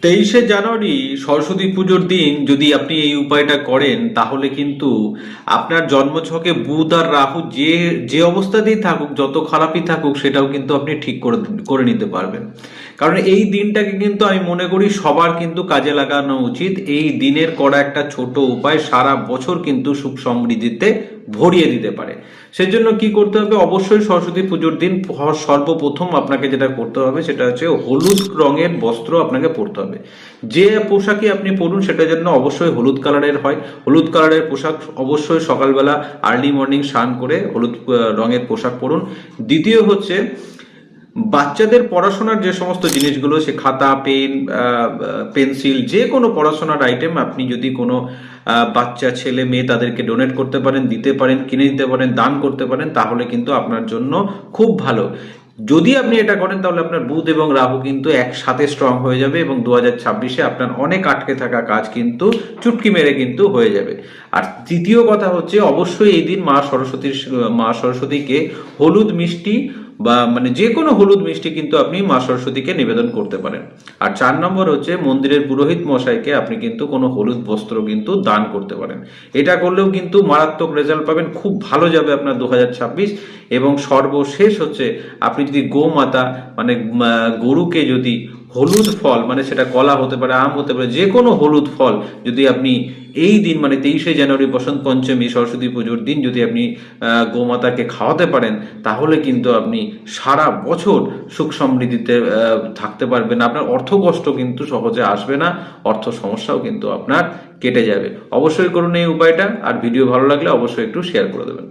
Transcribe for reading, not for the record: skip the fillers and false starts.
23শে জানুয়ারি সরস্বতী পুজোর দিন যদি আপনি এই উপায়টা করেন তাহলে কিন্তু আপনার জন্মছকে বুধ আর রাহু যে যে অবস্থাতেই থাকুক, যত খারাপই থাকুক, সেটাও কিন্তু আপনি ঠিক করে করে নিতে পারবেন। কারণ এই দিনটাকে কিন্তু আমি মনে করি সবার কিন্তু কাজে লাগানো উচিত। এই দিনের করা একটা ছোট উপায় সারা বছর কিন্তু সুখ সমৃদ্ধিতে ভরিয়ে দিতে পারে। সেজন্য কি করতে হবে? অবশ্যই সরস্বতী পুজোর দিন সর্বপ্রথম আপনাকে যেটা করতে হবে সেটা হচ্ছে হলুদ রঙের বস্ত্র আপনাকে পরতে হবে। যে পোশাকই আপনি পরুন সেটা যেন অবশ্যই হলুদ কালারের হয়। হলুদ কালারের পোশাক অবশ্যই সকালবেলা আর্লি মর্নিং স্নান করে হলুদ রঙের পোশাক পরুন। দ্বিতীয় হচ্ছে বাচ্চাদের পড়াশোনার যে সমস্ত জিনিসগুলো, সে খাতা, পেন, পেন্সিল, যে কোনো পড়াশোনার আইটেম আপনি যদি কোনো বাচ্চা ছেলে মেয়ে তাদেরকে ডোনেট করতে পারেন, দিতে পারেন, কিনে দিতে পারেন, দান করতে পারেন, তাহলে কিন্তু আপনার জন্য খুব ভালো। যদি আপনি এটা করেন তাহলে আপনার বুধ এবং রাহু কিন্তু একসাথে স্ট্রং হয়ে যাবে এবং 2026-এ আপনার অনেক আটকে থাকা কাজ কিন্তু চুটকি মেরে কিন্তু হয়ে যাবে। আর তৃতীয় কথা হচ্ছে অবশ্যই এই দিন মা সরস্বতীকে হলুদ মিষ্টি বা মানে যে কোনো হলুদ মিষ্টি কিন্তু আপনি মা সরস্বতীকে নিবেদন করতে পারেন। আর 4 নম্বর হচ্ছে মন্দিরের পুরোহিত মশাইকে আপনি কিন্তু কোনো হলুদ বস্ত্র কিন্তু দান করতে পারেন। এটা করলেও কিন্তু মারাত্মক রেজাল্ট পাবেন, খুব ভালো যাবে আপনার 2026। এবং সর্বশেষ হচ্ছে আপনি যদি গোমাতা মানে গরুকে যদি হলুদ ফল, মানে সেটা কলা হতে পারে, আম হতে পারে, যে কোনো হলুদ ফল যদি আপনি এই দিন মানে 23শে জানুয়ারি বসন্ত পঞ্চমী সরস্বতী পুজোর দিন যদি আপনি গোমাতাকে খাওয়াতে পারেন, তাহলে কিন্তু আপনি সারা বছর সুখ সমৃদ্ধিতে থাকতে পারবেন। আপনার অর্থ কষ্ট কিন্তু সহজে আসবে না, অর্থ সমস্যাও কিন্তু আপনার কেটে যাবে। অবশ্যই করুন এই উপায়টা। আর ভিডিও ভালো লাগলে অবশ্যই একটু শেয়ার করে দেবেন।